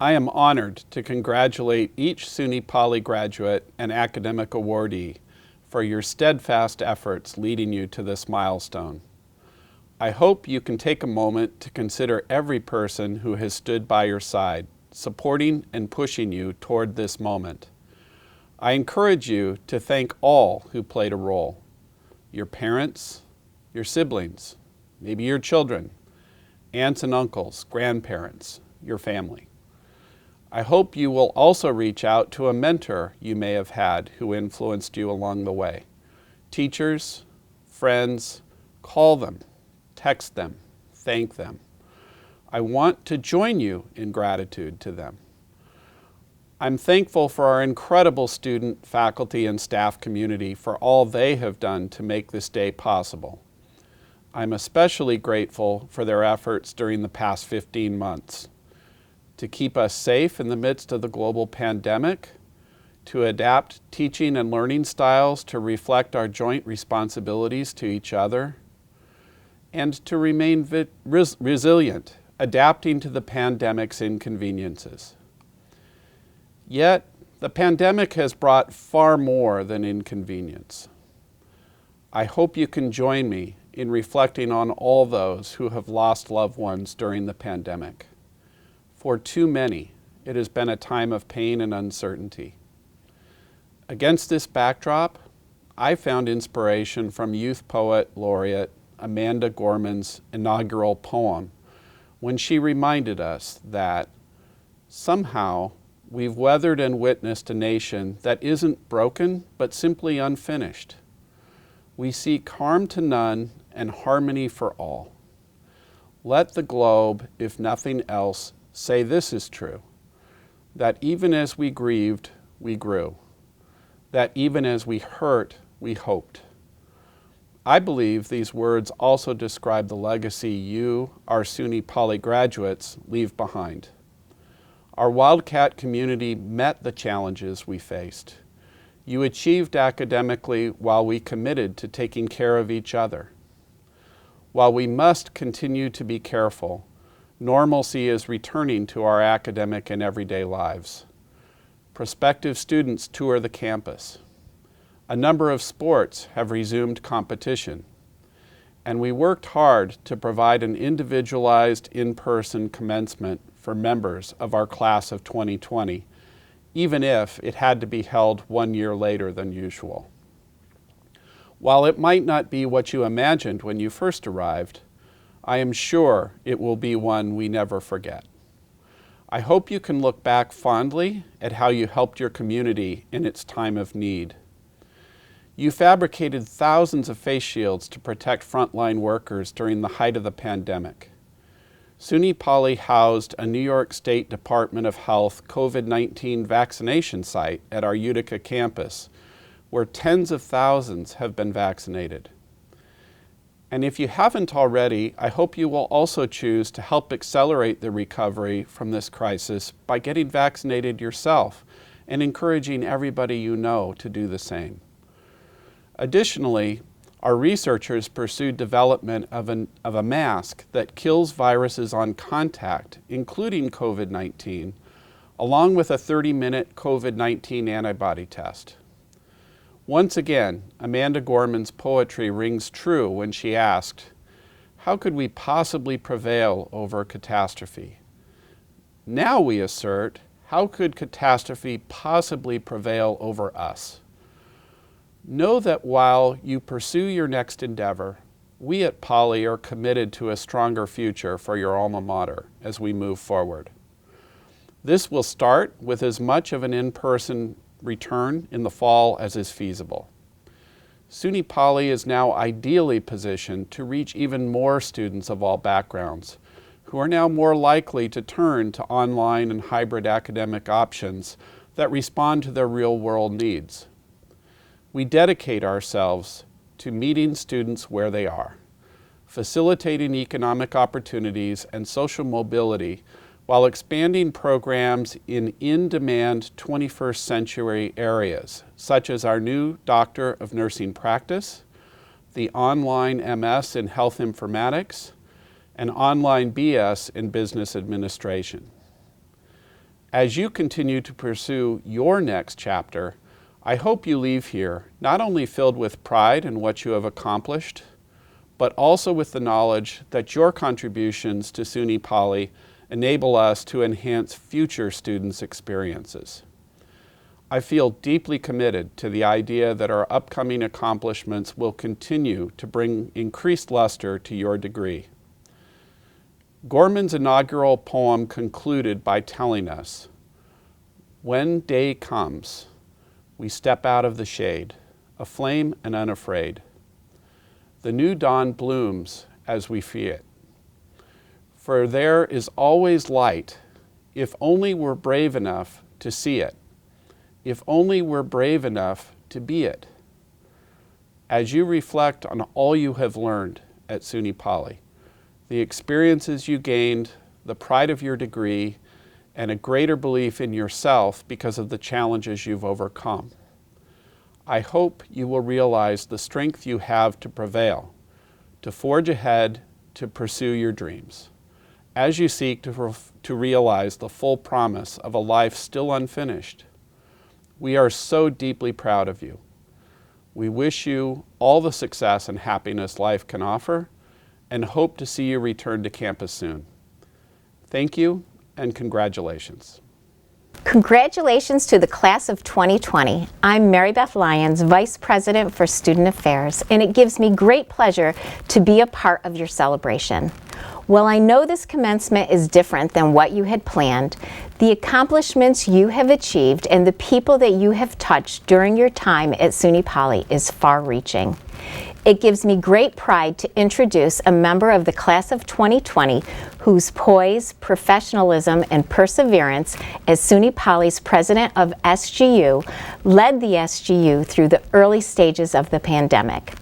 I am honored to congratulate each SUNY Poly graduate and academic awardee for your steadfast efforts leading you to this milestone. I hope you can take a moment to consider every person who has stood by your side, supporting and pushing you toward this moment. I encourage you to thank all who played a role: your parents, your siblings, maybe your children, aunts and uncles, grandparents, your family. I hope you will also reach out to a mentor you may have had who influenced you along the way. Teachers, friends, call them, text them, thank them. I want to join you in gratitude to them. I'm thankful for our incredible student, faculty, and staff community for all they have done to make this day possible. I'm especially grateful for their efforts during the past 15 months. To keep us safe in the midst of the global pandemic, to adapt teaching and learning styles to reflect our joint responsibilities to each other, and to remain resilient, adapting to the pandemic's inconveniences. Yet, the pandemic has brought far more than inconvenience. I hope you can join me in reflecting on all those who have lost loved ones during the pandemic. For too many, it has been a time of pain and uncertainty. Against this backdrop, I found inspiration from youth poet laureate Amanda Gorman's inaugural poem when she reminded us that somehow we've weathered and witnessed a nation that isn't broken, but simply unfinished. We seek harm to none and harmony for all. Let the globe, if nothing else, say this is true, that even as we grieved, we grew, that even as we hurt, we hoped. I believe these words also describe the legacy you, our SUNY Poly graduates, leave behind. Our Wildcat community met the challenges we faced. You achieved academically while we committed to taking care of each other. While we must continue to be careful, normalcy is returning to our academic and everyday lives. Prospective students tour the campus. A number of sports have resumed competition. And we worked hard to provide an individualized in-person commencement for members of our class of 2020, even if it had to be held 1 year later than usual. While it might not be what you imagined when you first arrived, I am sure it will be one we never forget. I hope you can look back fondly at how you helped your community in its time of need. You fabricated thousands of face shields to protect frontline workers during the height of the pandemic. SUNY Poly housed a New York State Department of Health COVID-19 vaccination site at our Utica campus, where tens of thousands have been vaccinated. And if you haven't already, I hope you will also choose to help accelerate the recovery from this crisis by getting vaccinated yourself and encouraging everybody you know to do the same. Additionally, our researchers pursued development of a mask that kills viruses on contact, including COVID-19, along with a 30-minute COVID-19 antibody test. Once again, Amanda Gorman's poetry rings true when she asked, "How could we possibly prevail over catastrophe?" Now we assert, how could catastrophe possibly prevail over us? Know that while you pursue your next endeavor, we at Poly are committed to a stronger future for your alma mater as we move forward. This will start with as much of an in-person return in the fall as is feasible. SUNY Poly is now ideally positioned to reach even more students of all backgrounds, who are now more likely to turn to online and hybrid academic options that respond to their real-world needs. We dedicate ourselves to meeting students where they are, facilitating economic opportunities and social mobility while expanding programs in in-demand 21st century areas, such as our new Doctor of Nursing Practice, the online MS in Health Informatics, and online BS in Business Administration. As you continue to pursue your next chapter, I hope you leave here not only filled with pride in what you have accomplished, but also with the knowledge that your contributions to SUNY Poly enable us to enhance future students' experiences. I feel deeply committed to the idea that our upcoming accomplishments will continue to bring increased luster to your degree. Gorman's inaugural poem concluded by telling us, "When day comes, we step out of the shade, aflame and unafraid. The new dawn blooms as we see it. For there is always light, if only we're brave enough to see it, if only we're brave enough to be it." As you reflect on all you have learned at SUNY Poly, the experiences you gained, the pride of your degree, and a greater belief in yourself because of the challenges you've overcome, I hope you will realize the strength you have to prevail, to forge ahead, to pursue your dreams, as you seek to realize the full promise of a life still unfinished. We are so deeply proud of you. We wish you all the success and happiness life can offer, and hope to see you return to campus soon. Thank you, and congratulations. Congratulations to the class of 2020. I'm Mary Beth Lyons, Vice President for Student Affairs, and it gives me great pleasure to be a part of your celebration. While I know this commencement is different than what you had planned, the accomplishments you have achieved and the people that you have touched during your time at SUNY Poly is far-reaching. It gives me great pride to introduce a member of the class of 2020 whose poise, professionalism, and perseverance as SUNY Poly's president of SGU led the SGU through the early stages of the pandemic.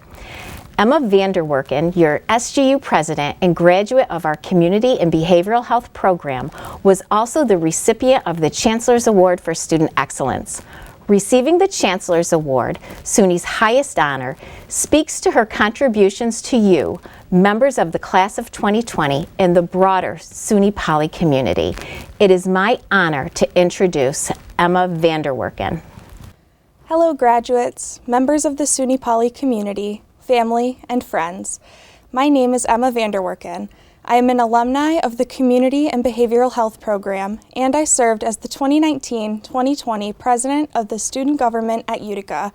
Emma Vanderwerken, your SGU president and graduate of our Community and Behavioral Health program, was also the recipient of the Chancellor's Award for Student Excellence. Receiving the Chancellor's Award, SUNY's highest honor, speaks to her contributions to you, members of the class of 2020, and the broader SUNY Poly community. It is my honor to introduce Emma Vanderwerken. Hello graduates, members of the SUNY Poly community, family, and friends. My name is Emma Vanderwerken. I am an alumni of the Community and Behavioral Health program, and I served as the 2019-2020 president of the student government at Utica.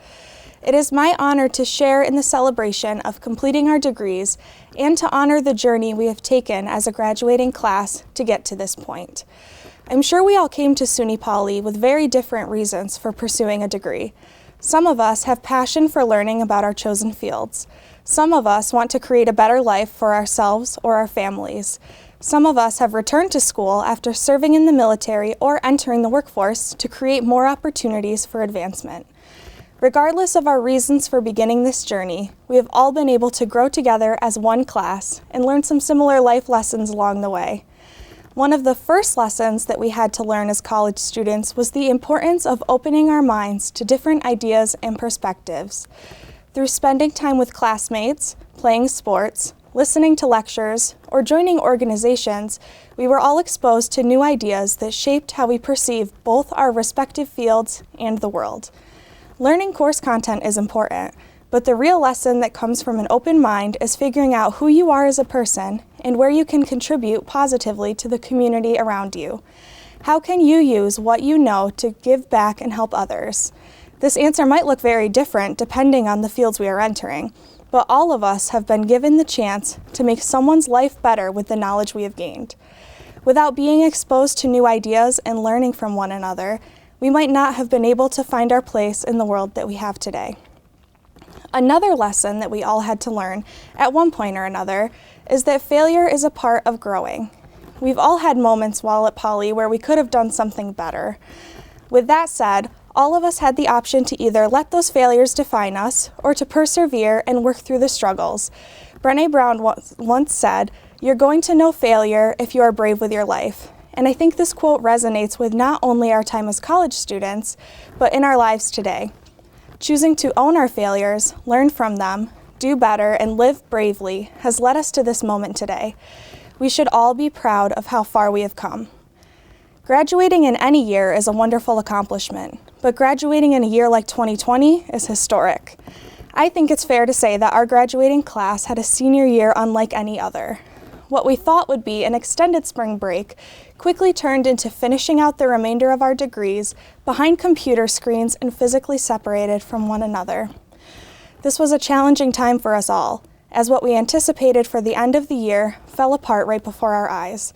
It is my honor to share in the celebration of completing our degrees and to honor the journey we have taken as a graduating class to get to this point. I'm sure we all came to SUNY Poly with very different reasons for pursuing a degree. Some of us have passion for learning about our chosen fields. Some of us want to create a better life for ourselves or our families. Some of us have returned to school after serving in the military or entering the workforce to create more opportunities for advancement. Regardless of our reasons for beginning this journey, we have all been able to grow together as one class and learn some similar life lessons along the way. One of the first lessons that we had to learn as college students was the importance of opening our minds to different ideas and perspectives. Through spending time with classmates, playing sports, listening to lectures, or joining organizations, we were all exposed to new ideas that shaped how we perceive both our respective fields and the world. Learning course content is important, but the real lesson that comes from an open mind is figuring out who you are as a person and where you can contribute positively to the community around you. How can you use what you know to give back and help others? This answer might look very different depending on the fields we are entering, but all of us have been given the chance to make someone's life better with the knowledge we have gained. Without being exposed to new ideas and learning from one another, we might not have been able to find our place in the world that we have today. Another lesson that we all had to learn at one point or another is that failure is a part of growing. We've all had moments while at Poly where we could have done something better. With that said, all of us had the option to either let those failures define us or to persevere and work through the struggles. Brené Brown once said, "You're going to know failure if you are brave with your life." And I think this quote resonates with not only our time as college students, but in our lives today. Choosing to own our failures, learn from them, do better, and live bravely has led us to this moment today. We should all be proud of how far we have come. Graduating in any year is a wonderful accomplishment, but graduating in a year like 2020 is historic. I think it's fair to say that our graduating class had a senior year unlike any other. What we thought would be an extended spring break quickly turned into finishing out the remainder of our degrees behind computer screens and physically separated from one another. This was a challenging time for us all, as what we anticipated for the end of the year fell apart right before our eyes.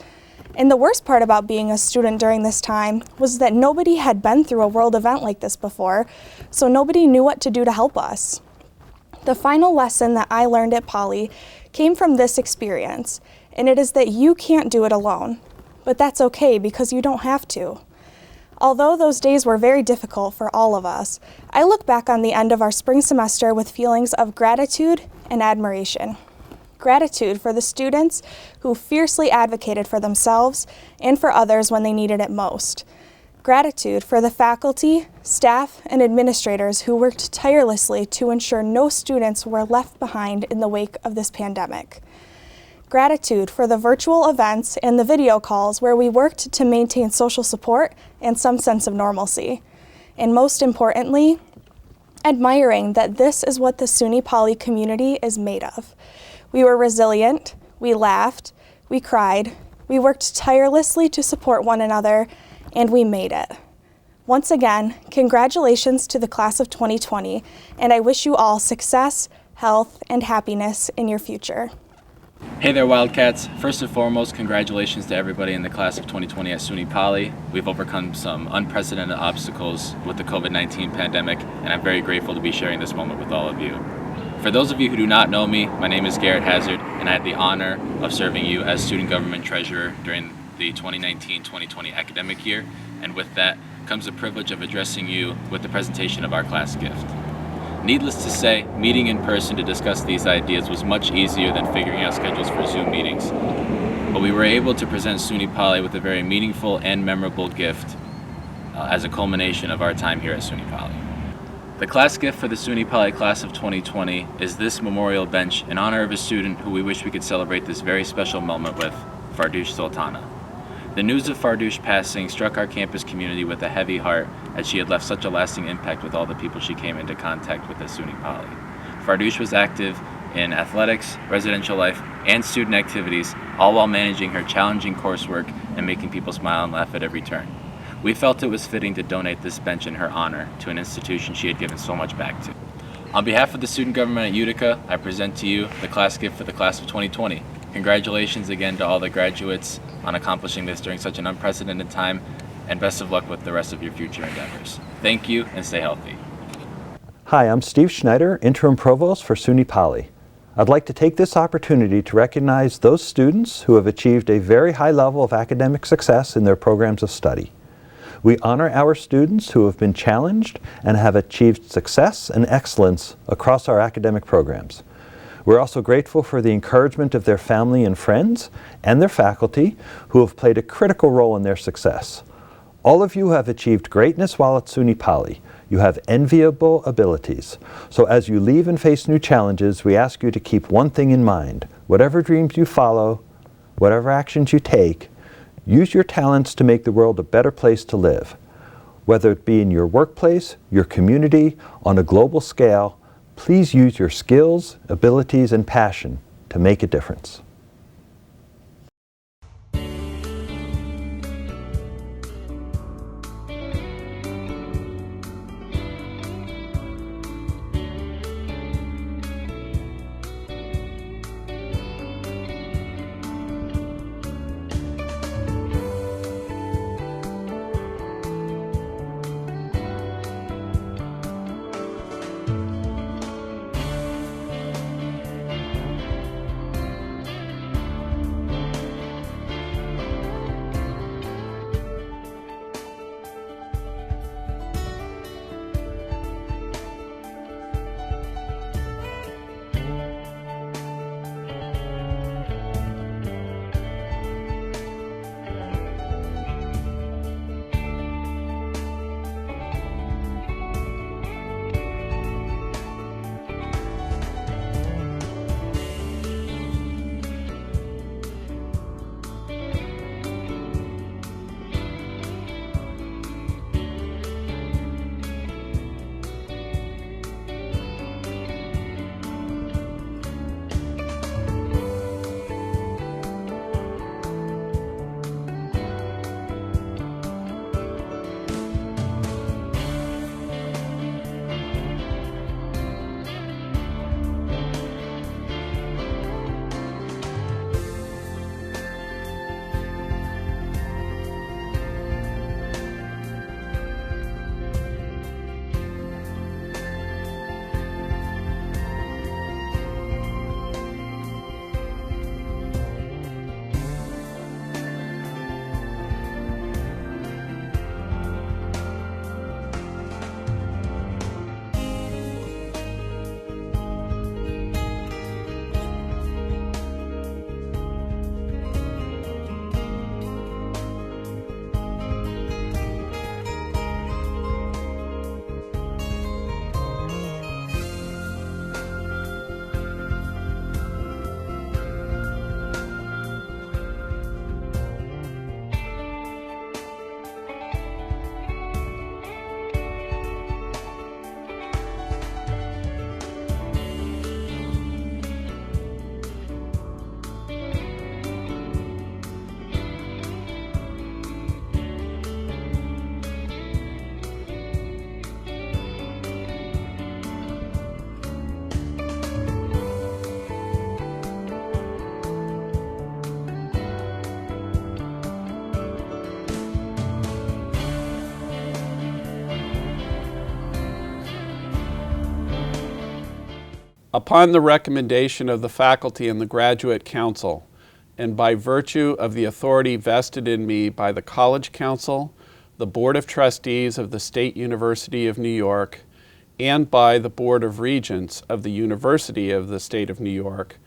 And the worst part about being a student during this time was that nobody had been through a world event like this before, so nobody knew what to do to help us. The final lesson that I learned at Poly came from this experience, and it is that you can't do it alone. But that's okay because you don't have to. Although those days were very difficult for all of us, I look back on the end of our spring semester with feelings of gratitude and admiration. Gratitude for the students who fiercely advocated for themselves and for others when they needed it most. Gratitude for the faculty, staff, and administrators who worked tirelessly to ensure no students were left behind in the wake of this pandemic. Gratitude for the virtual events and the video calls where we worked to maintain social support and some sense of normalcy. And most importantly, admiring that this is what the SUNY Poly community is made of. We were resilient, we laughed, we cried, we worked tirelessly to support one another, and we made it. Once again, congratulations to the class of 2020, and I wish you all success, health, and happiness in your future. Hey there, Wildcats. First and foremost, congratulations to everybody in the class of 2020 at SUNY Poly. We've overcome some unprecedented obstacles with the COVID-19 pandemic, and I'm very grateful to be sharing this moment with all of you. For those of you who do not know me, my name is Garrett Hazard, and I had the honor of serving you as Student Government Treasurer during the 2019-2020 academic year, and with that comes the privilege of addressing you with the presentation of our class gift. Needless to say, meeting in person to discuss these ideas was much easier than figuring out schedules for Zoom meetings. But we were able to present SUNY Poly with a very meaningful and memorable gift as a culmination of our time here at SUNY Poly. The class gift for the SUNY Poly class of 2020 is this memorial bench in honor of a student who we wish we could celebrate this very special moment with, Fardoush Sultana. The news of Fardoush passing struck our campus community with a heavy heart, as she had left such a lasting impact with all the people she came into contact with at SUNY Poly. Fardoush was active in athletics, residential life, and student activities, all while managing her challenging coursework and making people smile and laugh at every turn. We felt it was fitting to donate this bench in her honor to an institution she had given so much back to. On behalf of the student government at Utica, I present to you the class gift for the class of 2020. Congratulations again to all the graduates on accomplishing this during such an unprecedented time, and best of luck with the rest of your future endeavors. Thank you, and stay healthy. Hi, I'm Steve Schneider, Interim Provost for SUNY Poly. I'd like to take this opportunity to recognize those students who have achieved a very high level of academic success in their programs of study. We honor our students who have been challenged and have achieved success and excellence across our academic programs. We're also grateful for the encouragement of their family and friends and their faculty who have played a critical role in their success. All of you have achieved greatness while at SUNY Poly. You have enviable abilities. So as you leave and face new challenges, we ask you to keep one thing in mind. Whatever dreams you follow, whatever actions you take, use your talents to make the world a better place to live. Whether it be in your workplace, your community, on a global scale, please use your skills, abilities, and passion to make a difference. Upon the recommendation of the faculty and the Graduate Council, and by virtue of the authority vested in me by the College Council, the Board of Trustees of the State University of New York, and by the Board of Regents of the University of the State of New York,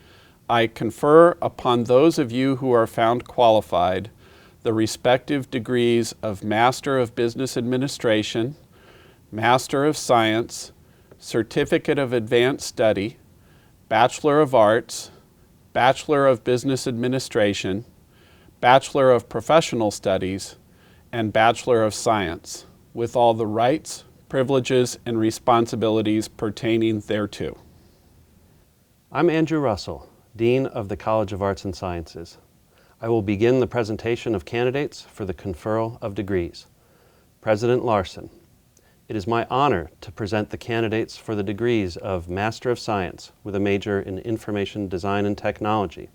I confer upon those of you who are found qualified the respective degrees of Master of Business Administration, Master of Science, Certificate of Advanced Study, Bachelor of Arts, Bachelor of Business Administration, Bachelor of Professional Studies, and Bachelor of Science, with all the rights, privileges, and responsibilities pertaining thereto. I'm Andrew Russell, Dean of the College of Arts and Sciences. I will begin the presentation of candidates for the Conferral of Degrees. President Larson, it is my honor to present the candidates for the degrees of Master of Science with a major in Information Design and Technology,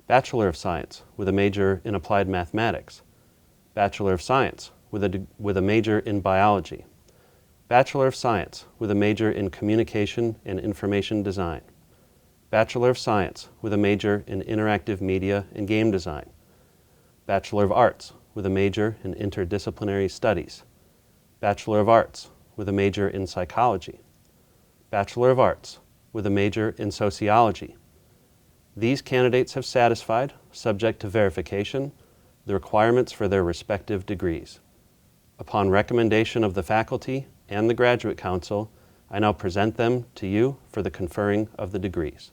Bachelor of Science with a major in Applied Mathematics, Bachelor of Science with a major in Biology, Bachelor of Science with a major in Communication and Information Design, Bachelor of Science with a major in Interactive Media and Game Design, Bachelor of Arts with a major in Interdisciplinary Studies, Bachelor of Arts with a major in Psychology, Bachelor of Arts with a major in Sociology. These candidates have satisfied, subject to verification, the requirements for their respective degrees. Upon recommendation of the faculty and the Graduate Council, I now present them to you for the conferring of the degrees.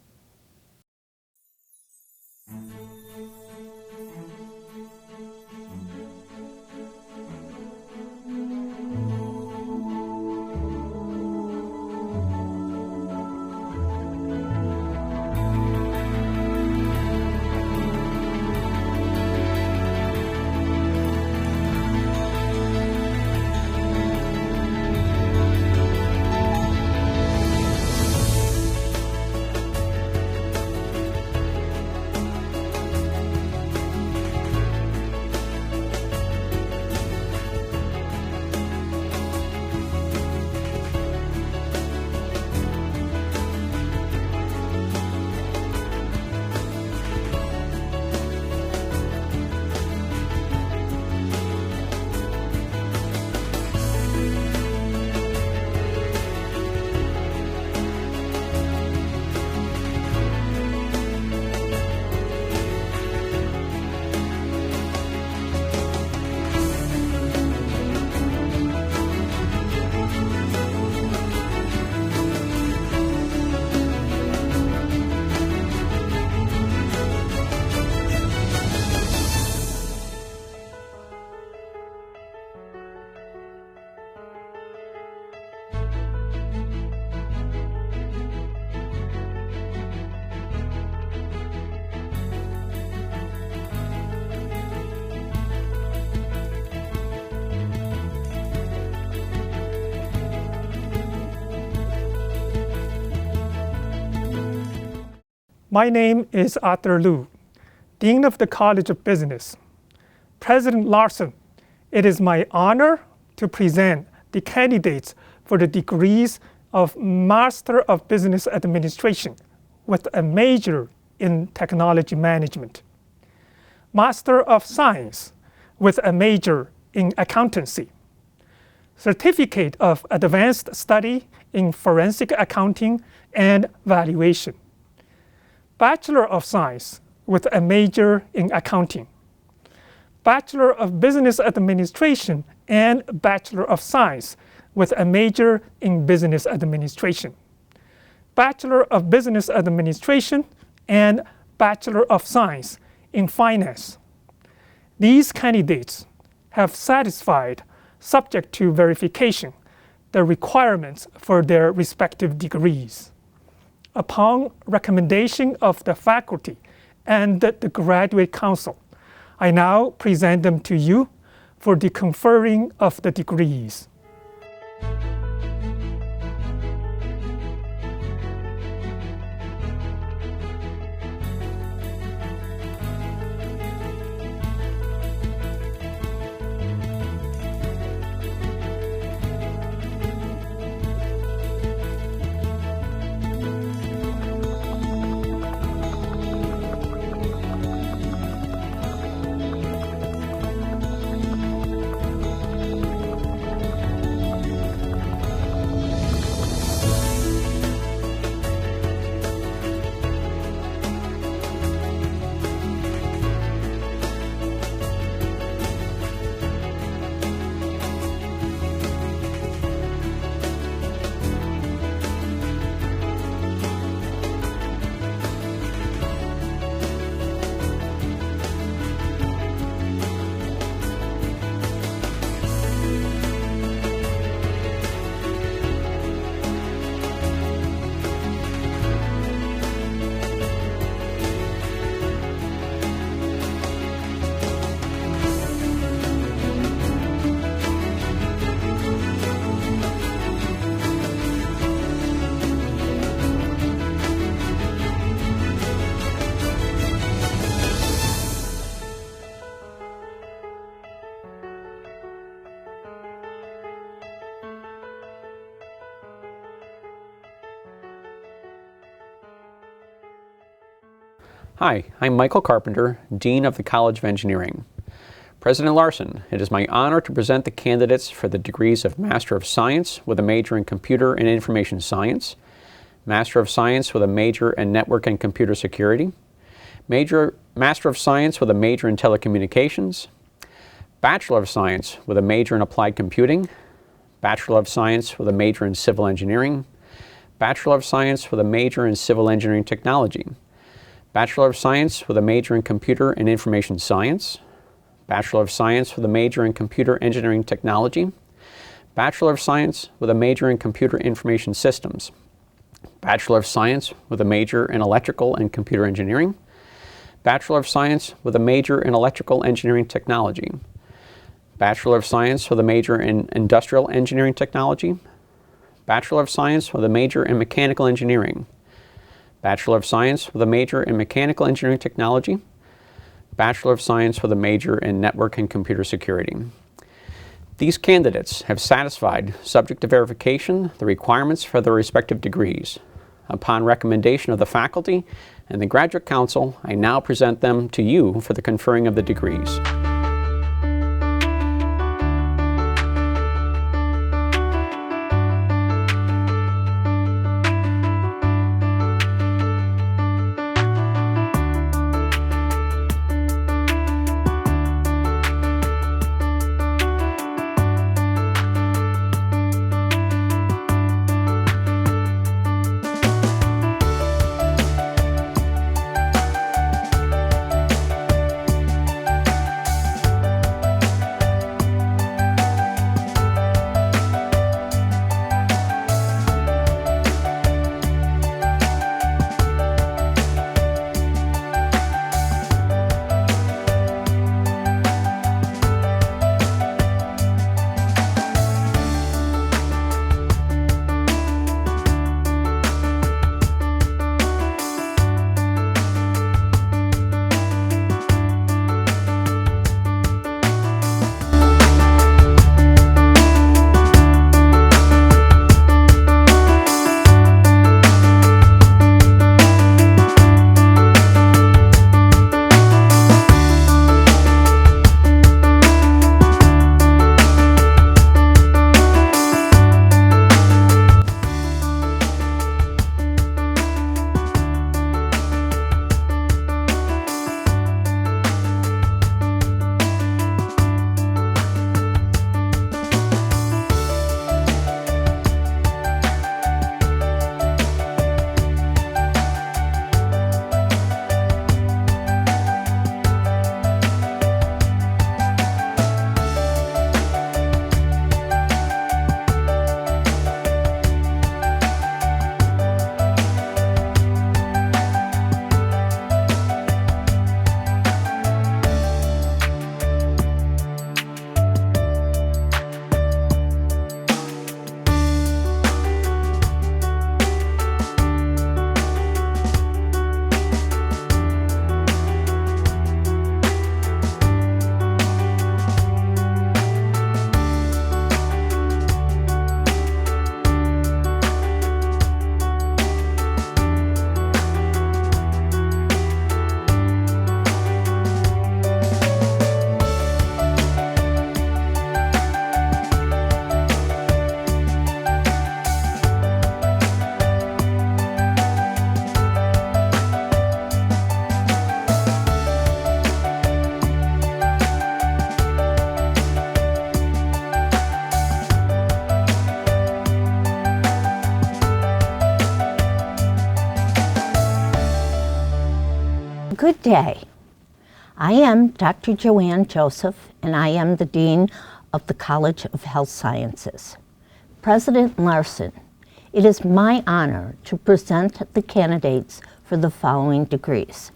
My name is Arthur Liu, Dean of the College of Business. President Larson, it is my honor to present the candidates for the degrees of Master of Business Administration with a major in Technology Management, Master of Science with a major in Accountancy, Certificate of Advanced Study in Forensic Accounting and Valuation, Bachelor of Science with a major in Accounting, Bachelor of Business Administration and Bachelor of Science with a major in Business Administration, Bachelor of Business Administration and Bachelor of Science in Finance. These candidates have satisfied, subject to verification, the requirements for their respective degrees. Upon recommendation of the faculty and the graduate council, I now present them to you for the conferring of the degrees. Hi, I'm Michael Carpenter, Dean of the College of Engineering. President Larson, it is my honor to present the candidates for the degrees of Master of Science with a major in Computer and Information Science, Master of Science with a major in Network and Computer Security, Master of Science with a major in Telecommunications, Bachelor of Science with a major in Applied Computing, Bachelor of Science with a major in Civil Engineering, Bachelor of Science with a major in Civil Engineering Technology, Bachelor of Science with a major in Computer and Information Science, Bachelor of Science with a major in Computer Engineering Technology, Bachelor of Science with a major in Computer Information Systems, Bachelor of Science with a major in Electrical and Computer Engineering, Bachelor of Science with a major in Electrical Engineering Technology, Bachelor of Science with a major in Industrial Engineering Technology, Bachelor of Science with a major in Mechanical Engineering, Bachelor of Science with a major in Mechanical Engineering Technology, Bachelor of Science with a major in Network and Computer Security. These candidates have satisfied, subject to verification, the requirements for their respective degrees. Upon recommendation of the faculty and the Graduate Council, I now present them to you for the conferring of the degrees. Good day. I am Dr. Joanne Joseph, and I am the Dean of the College of Health Sciences. President Larson, it is my honor to present the candidates for the following degrees.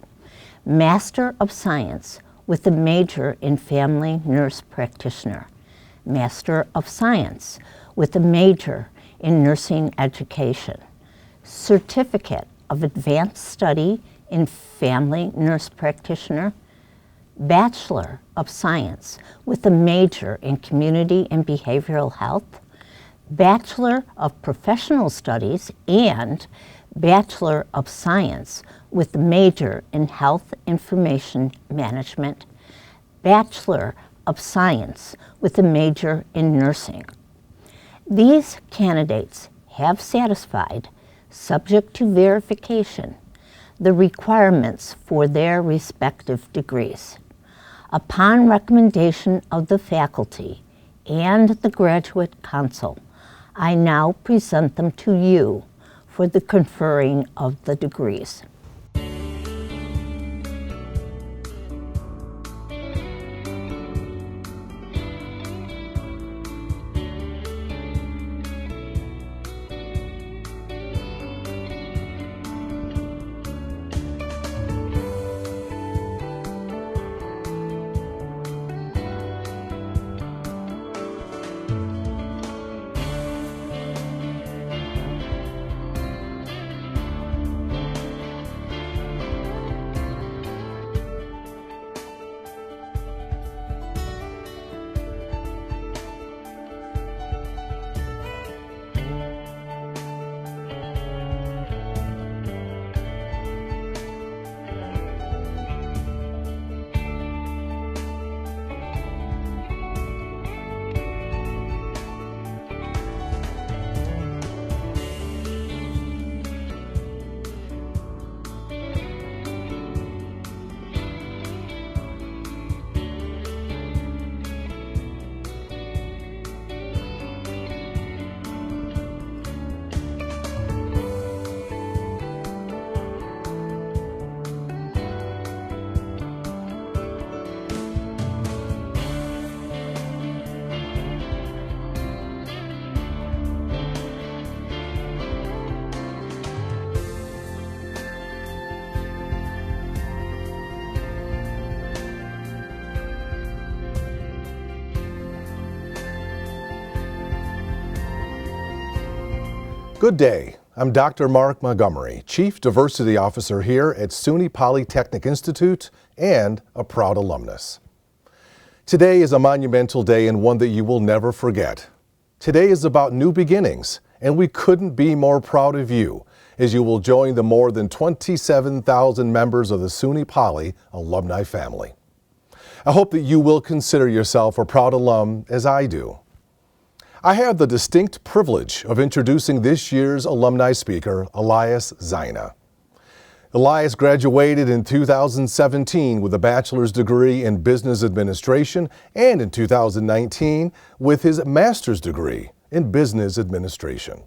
Master of Science with a major in Family Nurse Practitioner. Master of Science with a major in Nursing Education. Certificate of Advanced Study in Family Nurse Practitioner. Bachelor of Science with a major in Community and Behavioral Health. Bachelor of Professional Studies and Bachelor of Science with a major in Health Information Management. Bachelor of Science with a major in Nursing. These candidates have satisfied, subject to verification, the requirements for their respective degrees. Upon recommendation of the faculty and the Graduate Council, I now present them to you for the conferring of the degrees. Good day. I'm Dr. Mark Montgomery, Chief Diversity Officer here at SUNY Polytechnic Institute and a proud alumnus. Today is a monumental day and one that you will never forget. Today is about new beginnings, and we couldn't be more proud of you as you will join the more than 27,000 members of the SUNY Poly alumni family. I hope that you will consider yourself a proud alum as I do. I have the distinct privilege of introducing this year's alumni speaker, Elias Zaina. Elias graduated in 2017 with a bachelor's degree in business administration and in 2019 with his master's degree in business administration.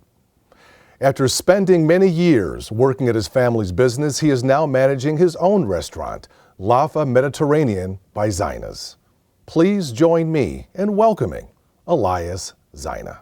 After spending many years working at his family's business, he is now managing his own restaurant, Lafa Mediterranean by Zainas. Please join me in welcoming Elias Zaina.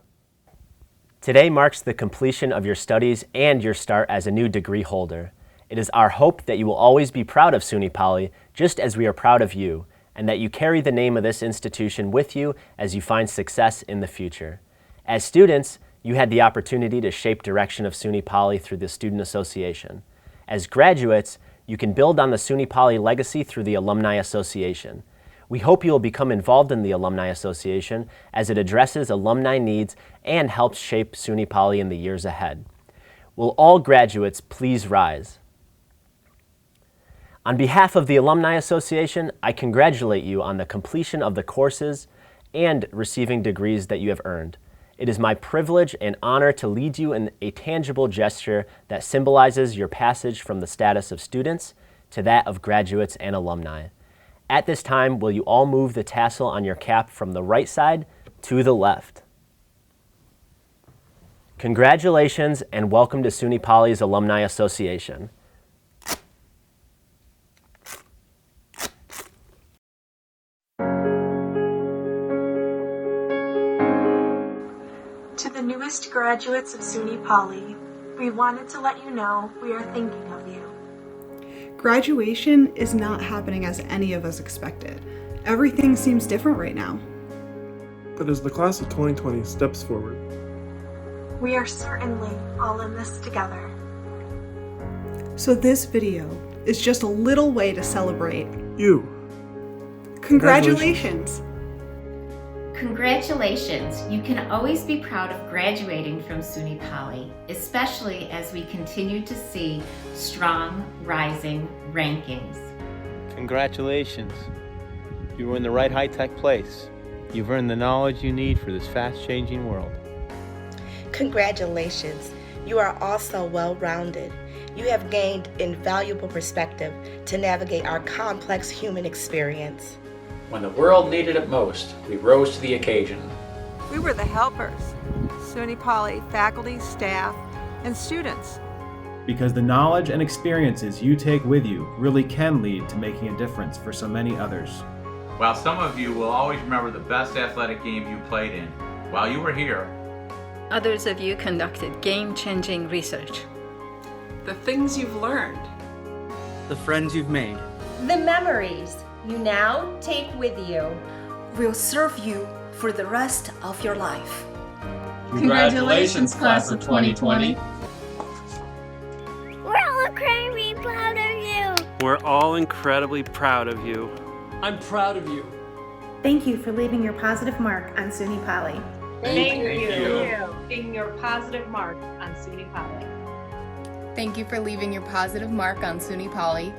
Today marks the completion of your studies and your start as a new degree holder. It is our hope that you will always be proud of SUNY Poly, just as we are proud of you, and that you carry the name of this institution with you as you find success in the future. As students, you had the opportunity to shape direction of SUNY Poly through the Student Association. As graduates, you can build on the SUNY Poly legacy through the Alumni Association. We hope you will become involved in the Alumni Association as it addresses alumni needs and helps shape SUNY Poly in the years ahead. Will all graduates please rise? On behalf of the Alumni Association, I congratulate you on the completion of the courses and receiving degrees that you have earned. It is my privilege and honor to lead you in a tangible gesture that symbolizes your passage from the status of students to that of graduates and alumni. At this time, will you all move the tassel on your cap from the right side to the left? Congratulations and welcome to SUNY Poly's Alumni Association. To the newest graduates of SUNY Poly, we wanted to let you know we are thinking of you. Graduation is not happening as any of us expected. Everything seems different right now. But as the class of 2020 steps forward, we are certainly all in this together. So this video is just a little way to celebrate you. Congratulations! Congratulations! You can always be proud of graduating from SUNY Poly, especially as we continue to see strong, rising rankings. Congratulations! You were in the right high-tech place. You've earned the knowledge you need for this fast-changing world. Congratulations! You are also well-rounded. You have gained invaluable perspective to navigate our complex human experience. When the world needed it most, we rose to the occasion. We were the helpers, SUNY Poly faculty, staff, and students. Because the knowledge and experiences you take with you really can lead to making a difference for so many others. While some of you will always remember the best athletic game you played in while you were here, others of you conducted game-changing research. The things you've learned. The friends you've made. The memories you now take with you will serve you for the rest of your life. Congratulations, class of 2020. We're all incredibly proud of you. We're all incredibly proud of you. I'm proud of you. Thank you for leaving your positive mark on SUNY Poly. Thank you for leaving your positive mark on SUNY Poly. Thank you for leaving your positive mark on SUNY Poly.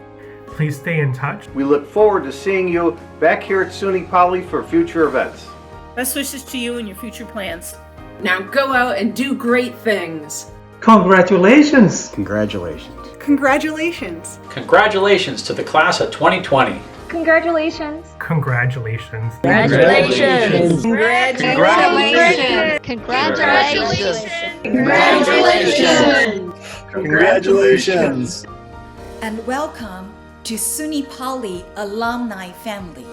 Please stay in touch. We look forward to seeing you back here at SUNY Poly for future events. Best wishes to you and your future plans. Now go out and do great things. Congratulations! Congratulations. Congratulations! Congratulations to the class of 2020. Congratulations! Congratulations! Congratulations! Congratulations! Congratulations! Congratulations! Congratulations! And welcome to SUNY Poly alumni family.